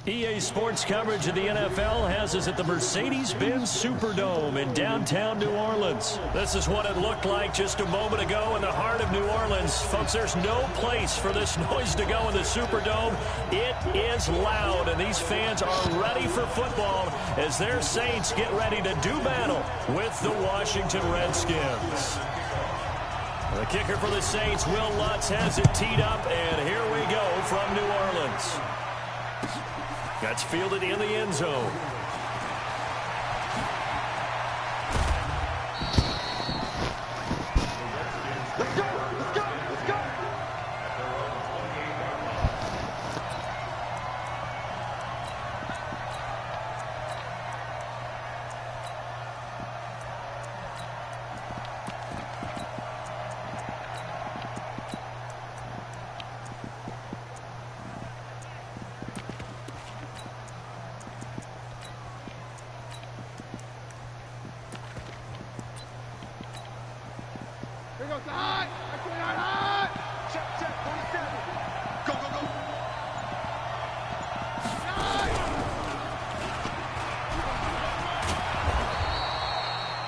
EA Sports coverage of the NFL has us at the Mercedes-Benz Superdome in downtown New Orleans. This is what it looked like just a moment ago in the heart of New Orleans. Folks, there's no place for this noise to go in the Superdome. It is loud, and these fans are ready for football as their Saints get ready to do battle with the Washington Redskins. The kicker for the Saints, Will Lutz, has it teed up, and here we go from New Orleans. That's fielded in the end zone. Let's go, let's go, let's go.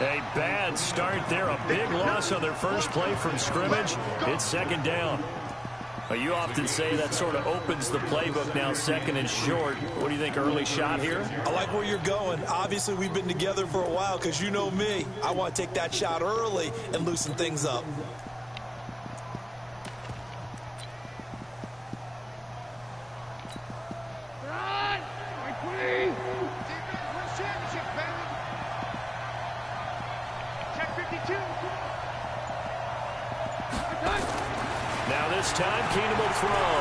A bad start there, a big loss on their first play from scrimmage. It's second down. You often say that sort of opens the playbook now, second and short. What do you think, early shot here? I like where you're going. Obviously, we've been together for a while because you know me. I want to take that shot early and loosen things up. Now this time, Keenum will throw.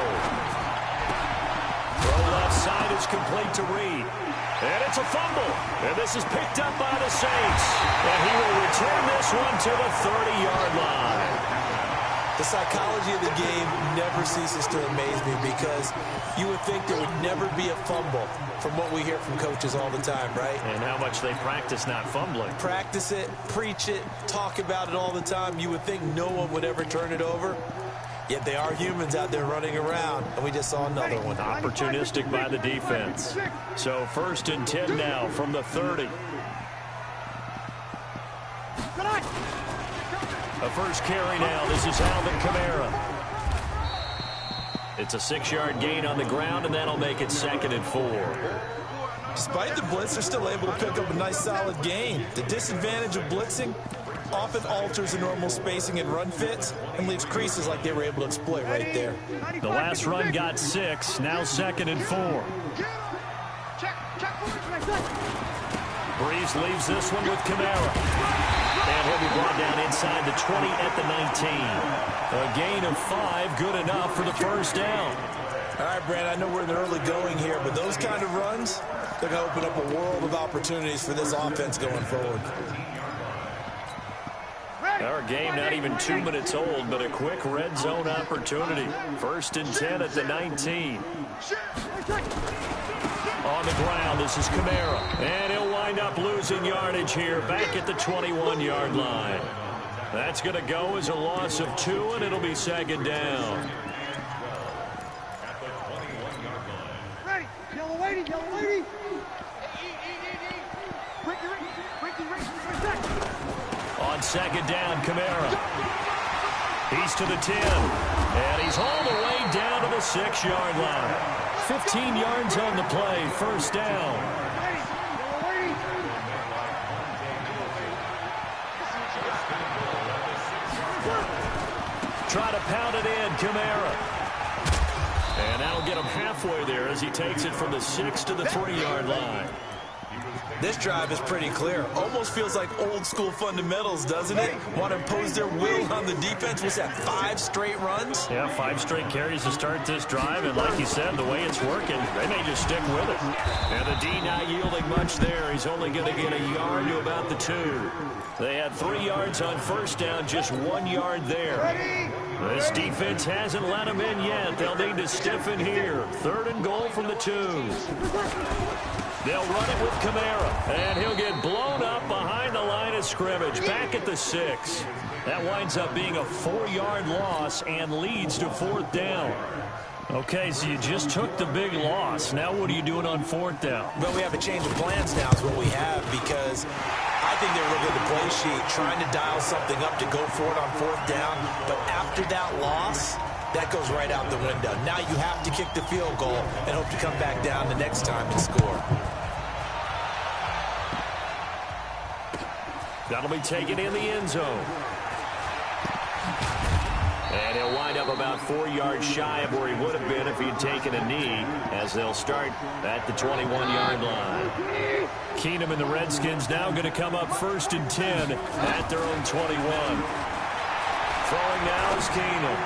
Throw left side is complete to Reed. And it's a fumble. And this is picked up by the Saints. And he will return this one to the 30-yard line. The psychology of the game never ceases to amaze me because you would think there would never be a fumble from what we hear from coaches all the time, right? And how much they practice not fumbling. Practice it, preach it, talk about it all the time. You would think no one would ever turn it over. Yet they are humans out there running around, and we just saw another one. Opportunistic by the defense. So 1st and 10 now from the 30. A first carry now. This is Alvin Kamara. It's a 6-yard gain on the ground, and that'll make it 2nd and 4. Despite the blitz, they're still able to pick up a nice, solid gain. The disadvantage of blitzing often alters the normal spacing and run fits and leaves creases like they were able to exploit right there. The last run got 6. Now 2nd and 4. Breeze leaves this one with Kamara. And he'll be brought down inside the 20 at the 19. A gain of 5, good enough for the first down. All right, Brand, I know we're in the early going here, but those kind of runs, they're going to open up a world of opportunities for this offense going forward. Our game not even 2 minutes old, but a quick red zone opportunity. 1st and 10 at the 19. On the ground, this is Kamara. And he'll wind up losing yardage here back at the 21-yard line. That's going to go as a loss of 2, and it'll be 2nd down. Ready, yellow lady, yellow lady. On 2nd down, Kamara. He's to the 10. And he's all the way down to the 6-yard line. 15 yards on the play, 1st down. Try to pound it in, Kamara. And that'll get him halfway there as he takes it from the 6 to the 3-yard line. This drive is pretty clear. Almost feels like old school fundamentals, doesn't it? Want to impose their will on the defense. What's that, 5 straight runs? Yeah, 5 straight carries to start this drive. And like you said, the way it's working, they may just stick with it. And the D not yielding much there. He's only going to get a yard to about the 2. They had 3 yards on 1st down, just 1 yard there. This defense hasn't let them in yet. They'll need to stiffen here. 3rd and goal from the 2. They'll run it with Kamara, and he'll get blown up behind the line of of scrimmage, back at the 6. That winds up being a 4-yard loss and leads to 4th down. Okay, so you just took the big loss. Now what are you doing on 4th down? Well, we have a change of plans now is what we have, because I think they're looking at the play sheet, trying to dial something up to go for it on 4th down. But after that loss, that goes right out the window. Now you have to kick the field goal and hope to come back down the next time and score. That'll be taken in the end zone. And he'll wind up about 4 yards shy of where he would have been if he had taken a knee, as they'll start at the 21-yard line. Keenum and the Redskins now going to come up 1st and 10 at their own 21. Throwing now is Keenum.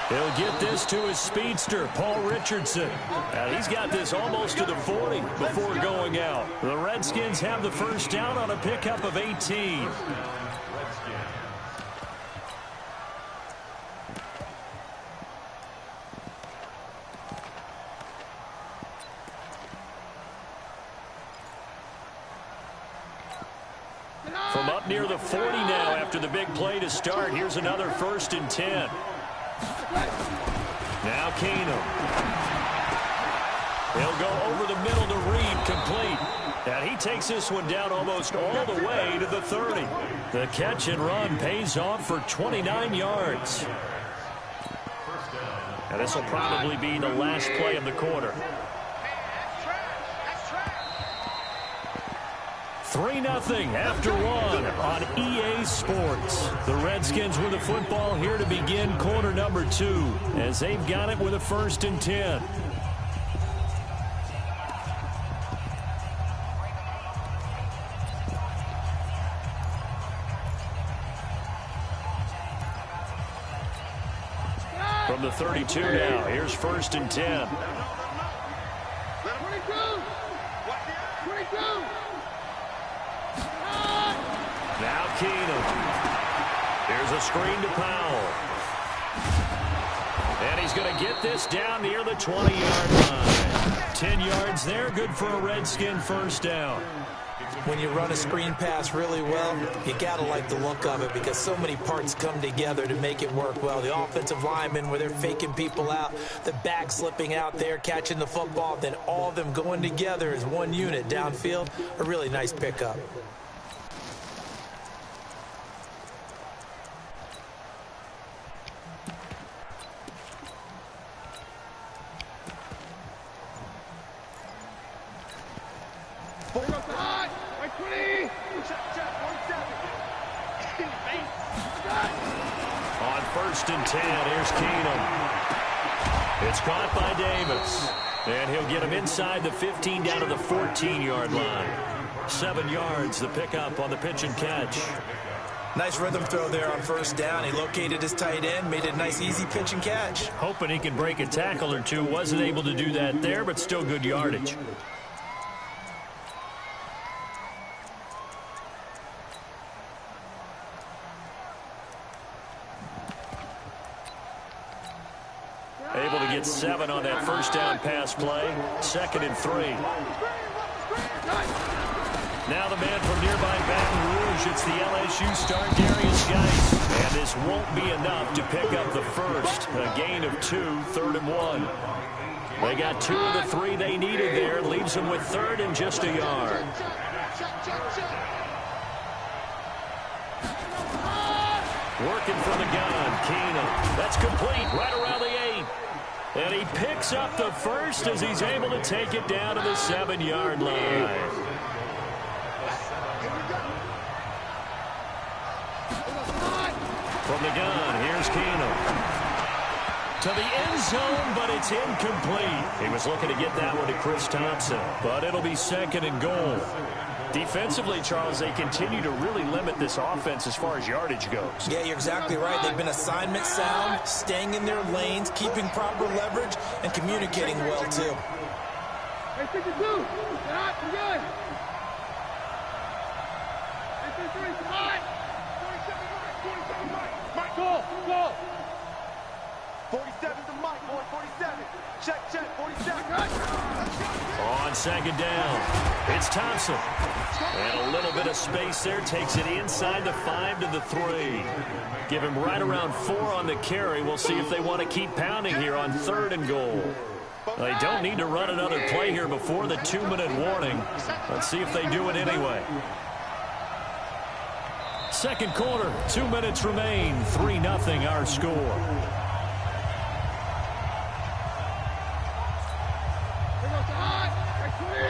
He'll get this to his speedster, Paul Richardson. He's got this almost to the 40 before going out. The Redskins have the first down on a pickup of 18. From up near the 40 now after the big play to start. Here's another 1st and 10. Now Keenum. He'll go over the middle to Reed, complete. And he takes this one down almost all the way to the 30. The catch and run pays off for 29 yards. And this will probably be the last play of the quarter. 3-0 after 1 on EA Sports. The Redskins with the football here to begin quarter number 2, as they've got it with a 1st and 10. From the 32 now, here's 1st and 10. 22. Now Keenum. Here's a screen to Powell. And he's going to get this down near the 20-yard line. 10 yards there, good for a Redskin first down. When you run a screen pass really well, you got to like the look of it, because so many parts come together to make it work well. The offensive linemen, where they're faking people out, the back slipping out there, catching the football, then all of them going together as one unit downfield. A really nice pickup. On 1st and 10, here's Keenum. It's caught by Davis. And he'll get him inside the 15 down to the 14-yard line. 7 yards, the pickup on the pitch and catch. Nice rhythm throw there on 1st down. He located his tight end, made it a nice easy pitch and catch. Hoping he can break a tackle or two. Wasn't able to do that there, but still good yardage. Able to get 7 on that 1st down pass play. 2nd and 3. Now the man from nearby Baton Rouge. It's the LSU star, Darius Geis. And this won't be enough to pick up the first. A gain of 2, 3rd and 1. They got 2 of the 3 they needed there. Leaves them with 3rd and just a yard. Working from the gun, Keenum. That's complete right around the 8. And he picks up the first as he's able to take it down to the 7-yard line. From the gun, here's Keenum. To the end zone, but it's incomplete. He was looking to get that one to Chris Thompson, but it'll be 2nd and goal. Defensively, Charles, they continue to really limit this offense as far as yardage goes. Yeah, you're exactly right. They've been assignment sound, staying in their lanes, keeping proper leverage, and communicating well, too. Hey, 62. Get out. We're good. Hey, 33. Come on. 27 right. 27 right. Mike, goal. Goal. 47's the mic, boy, 47. Check, 47. On second down, it's Thompson. And a little bit of space there, takes it inside the 5 to the 3. Give him right around 4 on the carry. We'll see if they want to keep pounding here on 3rd and goal. They don't need to run another play here before the 2-minute warning. Let's see if they do it anyway. Second quarter, 2 minutes remain. 3-0 our score.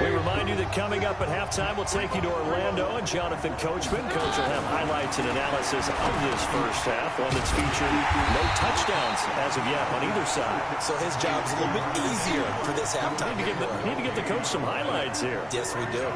We remind you that coming up at halftime, we'll take you to Orlando, and Jonathan Coachman. Coach will have highlights and analysis of this first half, one that's featured no touchdowns as of yet on either side. So his job's a little bit easier for this halftime. Need to give the coach some highlights here. Yes, we do.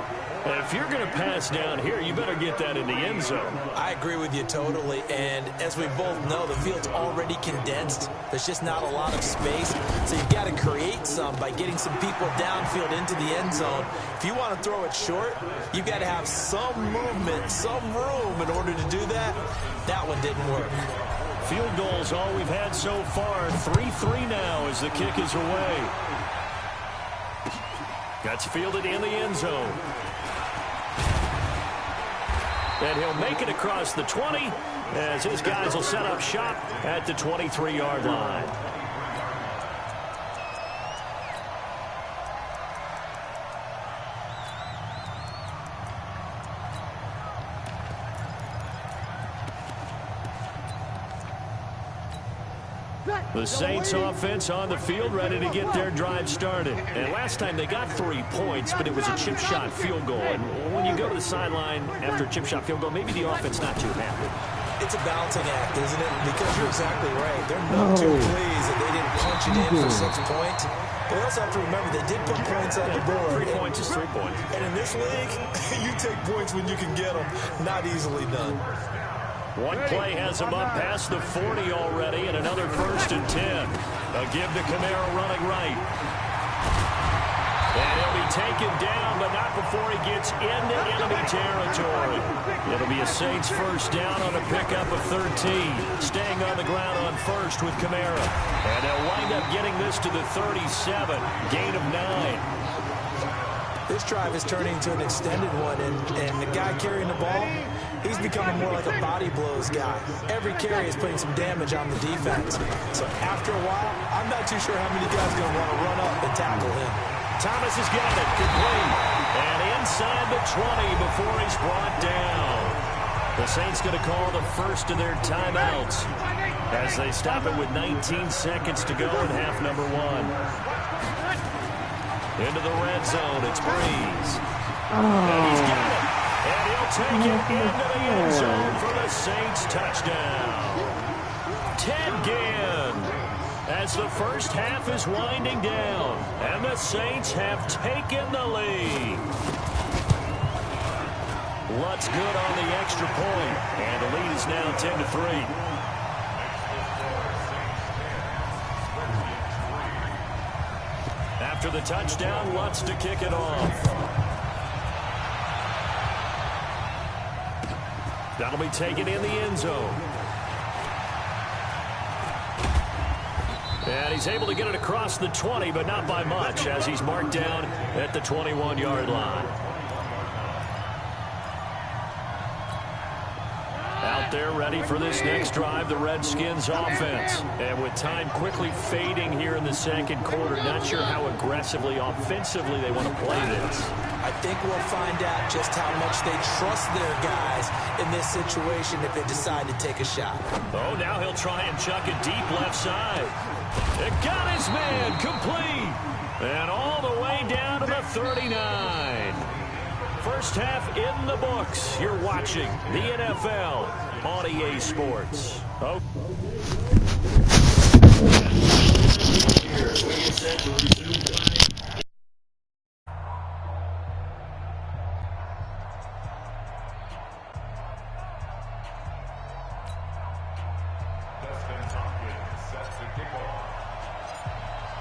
And if you're going to pass down here, you better get that in the end zone. I agree with you totally. And as we both know, the field's already condensed. There's just not a lot of space. So you've got to create some by getting some people downfield into the end zone. If you want to throw it short, you've got to have some movement, some room in order to do that. That one didn't work. Field goals all we've had so far. 3-3 now as the kick is away. That's fielded in the end zone. And he'll make it across the 20 as his guys will set up shop at the 23-yard line. The Saints offense on the field, ready to get their drive started. And last time they got 3 points, but it was a chip shot field goal. And when you go to the sideline after a chip shot field goal, maybe the offense not too happy. It's a balancing act, isn't it? Because you're exactly right. They're not too pleased that they didn't punch it in for 6 points. But we also have to remember they did put points on the board. 3 points is 3 points. And in this league, you take points when you can get them. Not easily done. One play has him up past the 40 already, and another 1st and 10. A give to Kamara running right. And he'll be taken down, but not before he gets into enemy territory. It'll be a Saints first down on a pickup of 13. Staying on the ground on first with Kamara. And they'll wind up getting this to the 37. Gain of 9. This drive is turning into an extended one, and the guy carrying the ball, he's becoming more like a body blows guy. Every carry is putting some damage on the defense. So after a while, I'm not too sure how many guys are going to want to run up and tackle him. Thomas has got it, complete. And inside the 20 before he's brought down. The Saints going to call the first of their timeouts as they stop it with 19 seconds to go in half number 1. Into the red zone, it's Breeze. And he's got it. And he'll take it into the end zone for the Saints touchdown. Ted Ginn, as the first half is winding down, and the Saints have taken the lead. Lutz good on the extra point, and the lead is now 10-3. After the touchdown, Lutz to kick it off. That'll be taken in the end zone. And he's able to get it across the 20, but not by much, as he's marked down at the 21-yard line. Out there ready for this next drive, the Redskins offense. And with time quickly fading here in the second quarter, not sure how aggressively, offensively they want to play this. I think we'll find out just how much they trust their guys in this situation if they decide to take a shot. Oh, now he'll try and chuck it deep left side. It got his man complete. And all the way down to the 39. First half in the books. You're watching the NFL on EA Sports. Oh.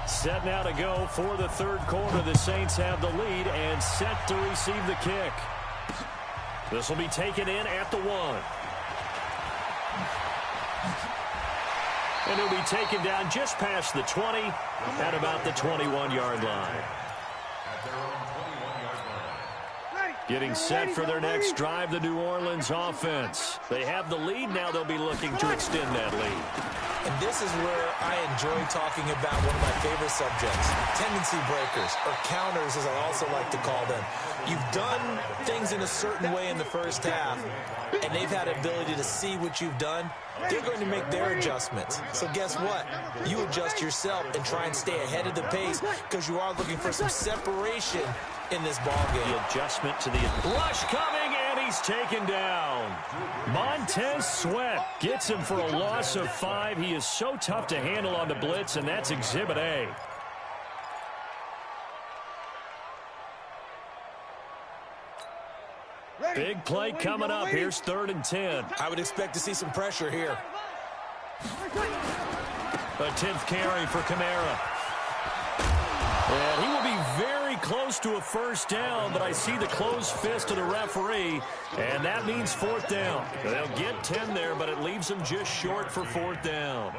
Set now to go for the third quarter. The Saints have the lead and set to receive the kick. This will be taken in at the 1. And he'll be taken down just past the 20 at about the 21-yard line. Getting set for their next drive, the New Orleans offense. They have the lead. Now they'll be looking to extend that lead. And this is where I enjoy talking about one of my favorite subjects, tendency breakers, or counters as I also like to call them. You've done things in a certain way in the first half, and they've had the ability to see what you've done. They're going to make their adjustments. So guess what? You adjust yourself and try and stay ahead of the pace because you are looking for some separation in this ball game. The adjustment to the rush coming, and he's taken down. Montez Sweat gets him for a loss of 5. He is so tough to handle on the blitz, and that's Exhibit A. Big play coming up. Here's 3rd and 10. I would expect to see some pressure here. A 10th carry for Kamara. And he will be very close to a first down, but I see the closed fist of the referee, and that means 4th down. They'll get 10 there, but it leaves them just short for 4th down.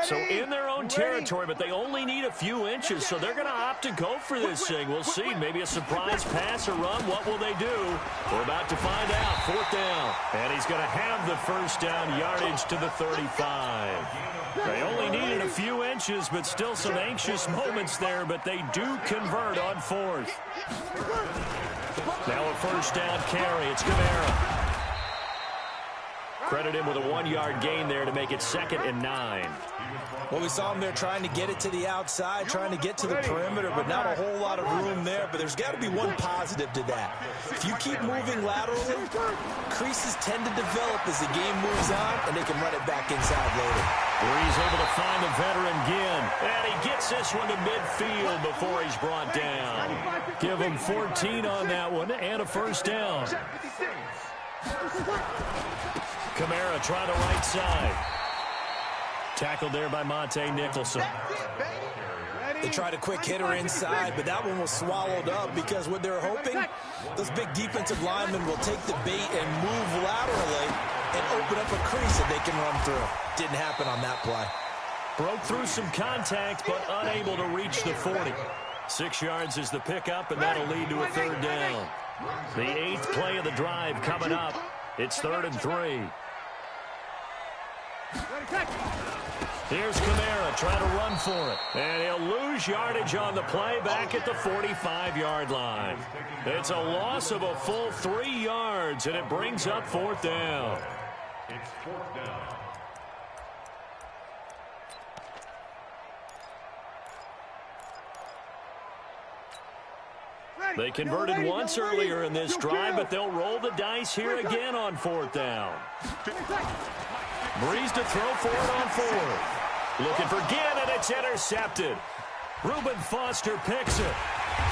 So in their own territory, but they only need a few inches, so they're going to opt to go for this thing. We'll see. Maybe a surprise pass or run. What will they do? We're about to find out. 4th down. And he's going to have the first down yardage to the 35. They only needed a few inches, but still some anxious moments there, but they do convert on 4th. Now a first down carry. It's Kamara. Credit him with a 1-yard gain there to make it 2nd and 9. Well, we saw him there trying to get it to the outside, trying to get to the perimeter, but not a whole lot of room there. But there's got to be one positive to that. If you keep moving laterally, creases tend to develop as the game moves on, and they can run it back inside later. Brees able to find the veteran again, and he gets this one to midfield before he's brought down. Give him 14 on that one and a first down. Kamara trying the right side. Tackled there by Monte Nicholson. They tried a quick hitter inside, but that one was swallowed up because what they're hoping, those big defensive linemen will take the bait and move laterally and open up a crease that they can run through. Didn't happen on that play. Broke through some contact, but unable to reach the 40. 6 yards is the pickup, and that'll lead to a 3rd down. The 8th play of the drive coming up. It's 3rd and 3. Here's Kamara trying to run for it. And he'll lose yardage on the play back at the 45-yard line. It's a loss of a full 3 yards, and it brings up 4th down. It's 4th down. They converted once earlier in this drive, but they'll roll the dice here again on 4th down. Brees to throw for it on 4th. Looking for Ginn, and it's intercepted. Reuben Foster picks it.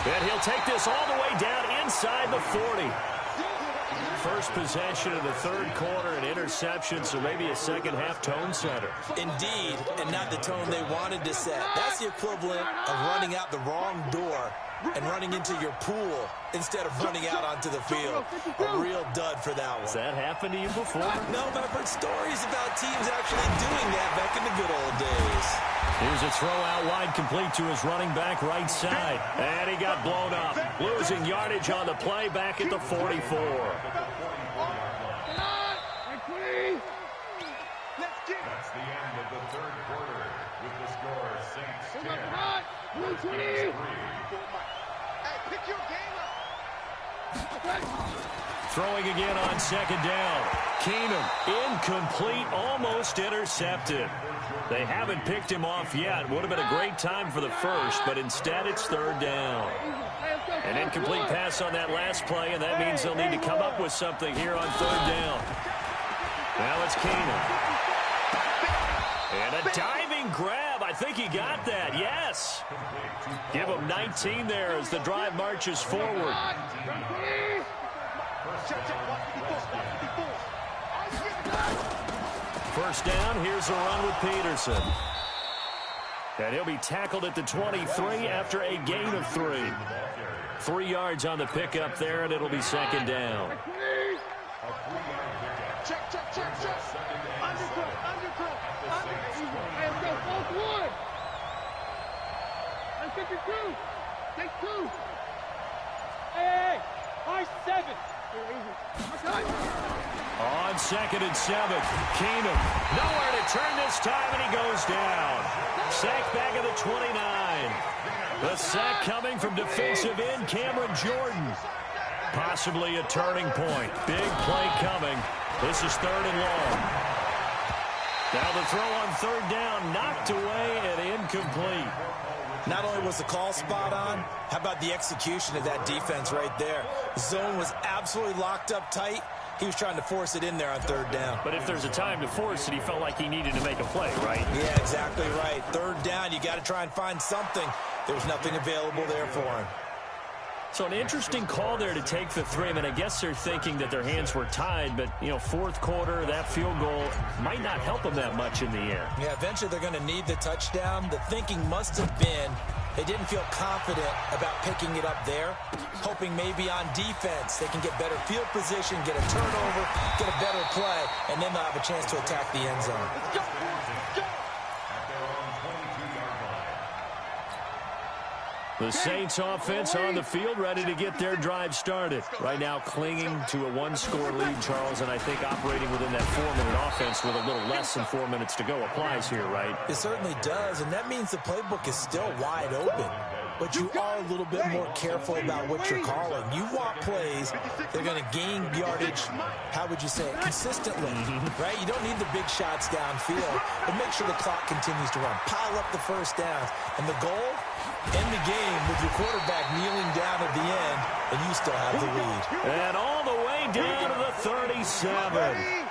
And he'll take this all the way down inside the 40. First possession of the 3rd quarter, an interception, so maybe a second-half tone setter. Indeed, and not the tone they wanted to set. That's the equivalent of running out the wrong door and running into your pool instead of running out onto the field. A real dud for that one. Has that happened to you before? No, but I've heard stories about teams actually doing that back in the good old days. Here's a throw out wide, complete to his running back right side. And he got blown up. Losing yardage on the play back at the 44. That's the end of the 3rd quarter with the score Saints 10. Pick your game up. Throwing again on 2nd down. Keenum, incomplete, almost intercepted. They haven't picked him off yet. Would have been a great time for the first, but instead it's 3rd down. An incomplete pass on that last play, and that means they'll need to come up with something here on 3rd down. Now it's Keenum. And a diving grab. I think he got that. Yes. Give him 19 there as the drive marches forward. First down. Here's a run with Peterson. And he'll be tackled at the 23 after a gain of 3. 3 yards on the pickup there, and it'll be 2nd down. Take your two. Take two. Hey, high 7. On 2nd and 7, Keenum. Nowhere to turn this time, and he goes down. Sacked back at the 29. The sack coming from defensive end Cameron Jordan. Possibly a turning point. Big play coming. This is 3rd and long. Now the throw on 3rd down, knocked away and incomplete. Not only was the call spot on, how about the execution of that defense right there? The zone was absolutely locked up tight. He was trying to force it in there on 3rd down. But if there's a time to force it, he felt like he needed to make a play, right? Yeah, exactly right. 3rd down, you got to try and find something. There was nothing available there for him. So an interesting call there to take the 3. I mean, I guess they're thinking that their hands were tied, but, you know, 4th quarter, that field goal might not help them that much in the air. Yeah, eventually they're going to need the touchdown. The thinking must have been they didn't feel confident about picking it up there, hoping maybe on defense they can get better field position, get a turnover, get a better play, and then they'll have a chance to attack the end zone. Let's go. The Saints offense on the field, ready to get their drive started. Right now clinging to a 1-score lead, Charles, and I think operating within that 4-minute offense with a little less than 4 minutes to go applies here, right? It certainly does, and that means the playbook is still wide open. But you are a little bit more careful about what you're calling. You want plays that are going to gain yardage, how would you say it, consistently, right? You don't need the big shots downfield, but make sure the clock continues to run. Pile up the first downs. And the goal, end the game with your quarterback kneeling down at the end, and you still have the lead. And all the way down to the 37.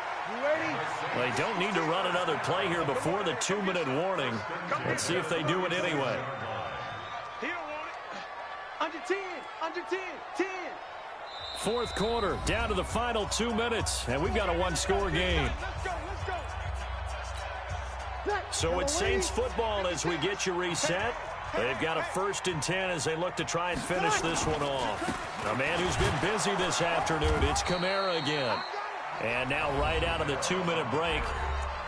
They don't need to run another play here before the 2-minute warning. Let's see if they do it anyway. He don't want it. Under 10. Under 10. 10. 4th quarter, down to the final 2 minutes, and we've got a 1-score game. Let's go. So it's Saints football as we get you reset. They've got a 1st and 10 as they look to try and finish this one off. A man who's been busy this afternoon, it's Kamara again. And now right out of the 2-minute break,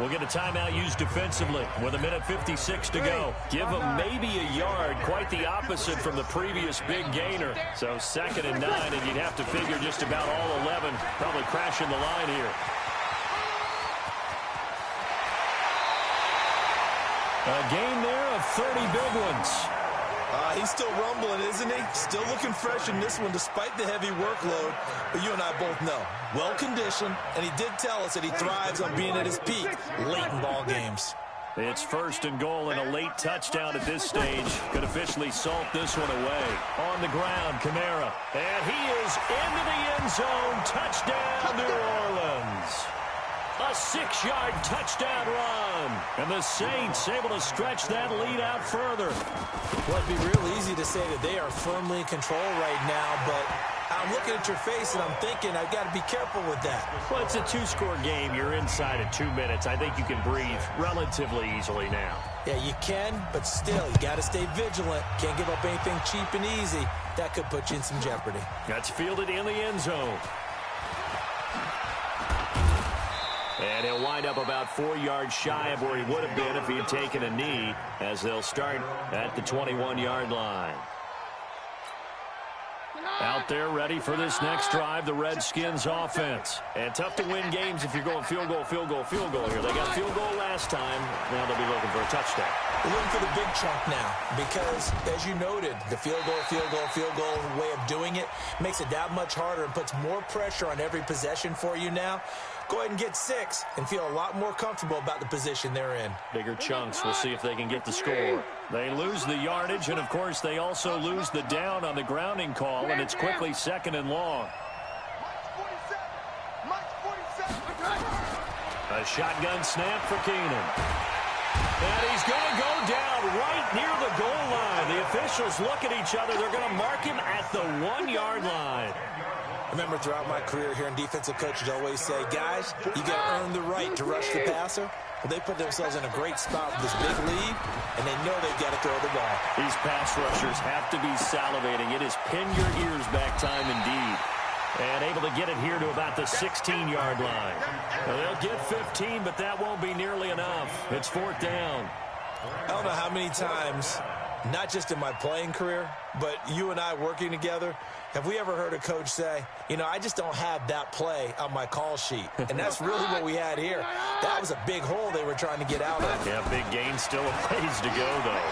we'll get a timeout used defensively with 1:56 to go. Give them maybe a yard, quite the opposite from the previous big gainer. So 2nd and 9, and you'd have to figure just about all 11 probably crashing the line here. A gain there of 30 big ones. He's still rumbling, isn't he? Still looking fresh in this one despite the heavy workload. But you and I both know, well-conditioned, and he did tell us that he thrives on being at his peak late in ball games. It's 1st and goal and a late touchdown at this stage. Could officially salt this one away. On the ground, Kamara. And he is into the end zone. Touchdown, New Orleans. A 6-yard touchdown run. And the Saints able to stretch that lead out further. Well, it'd be real easy to say that they are firmly in control right now, but I'm looking at your face and I'm thinking I've got to be careful with that. Well, it's a 2-score game. You're inside of 2 minutes. I think you can breathe relatively easily now. Yeah, you can, but still, you got to stay vigilant. Can't give up anything cheap and easy. That could put you in some jeopardy. That's fielded in the end zone. And he'll wind up about 4 yards shy of where he would have been if he had taken a knee, as they'll start at the 21-yard line. Out there ready for this next drive, the Redskins offense. And tough to win games if you're going field goal, field goal, field goal here. They got field goal last time. Now they'll be looking for a touchdown. They're looking for the big chunk now because, as you noted, the field goal way of doing it makes it that much harder and puts more pressure on every possession for you now. Go ahead and get 6 and feel a lot more comfortable about the position they're in. Bigger chunks. We'll see if they can get the score. They lose the yardage, and, of course, they also lose the down on the grounding call, and it's quickly 2nd and long. A shotgun snap for Keenum. And he's going to go down right near the goal line. The officials look at each other. They're going to mark him at the 1-yard line. I remember throughout my career hearing defensive coaches always say, guys, you got to earn the right to rush the passer. Well, they put themselves in a great spot with this big lead, and they know they've got to throw the ball. These pass rushers have to be salivating. It is pin your ears back time indeed. And able to get it here to about the 16-yard line. Now, they'll get 15, but that won't be nearly enough. It's 4th down. I don't know how many times Not just in my playing career, but you and I working together, have we ever heard a coach say, you know, I just don't have that play on my call sheet? And that's really what we had here. That was a big hole they were trying to get out of. Yeah, big gain, still a ways to go, though.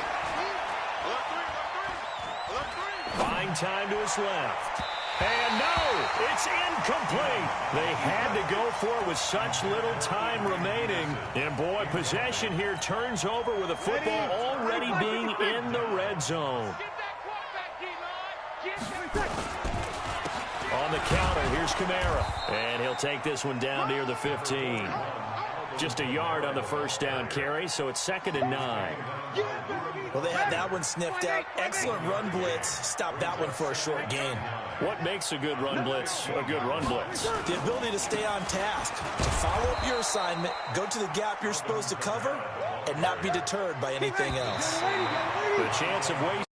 Buying time to his left. And no, it's incomplete. They had to go for it with such little time remaining. And boy, possession here turns over with the football already being in the red zone. On the counter, here's Kamara. And he'll take this one down near the 15. Just a yard on the first down carry, so it's 2nd and 9. Well, they had that one sniffed out. Excellent run blitz. Stopped that one for a short gain. What makes a good run blitz a good run blitz? The ability to stay on task, to follow up your assignment, go to the gap you're supposed to cover, and not be deterred by anything else. The chance of wasting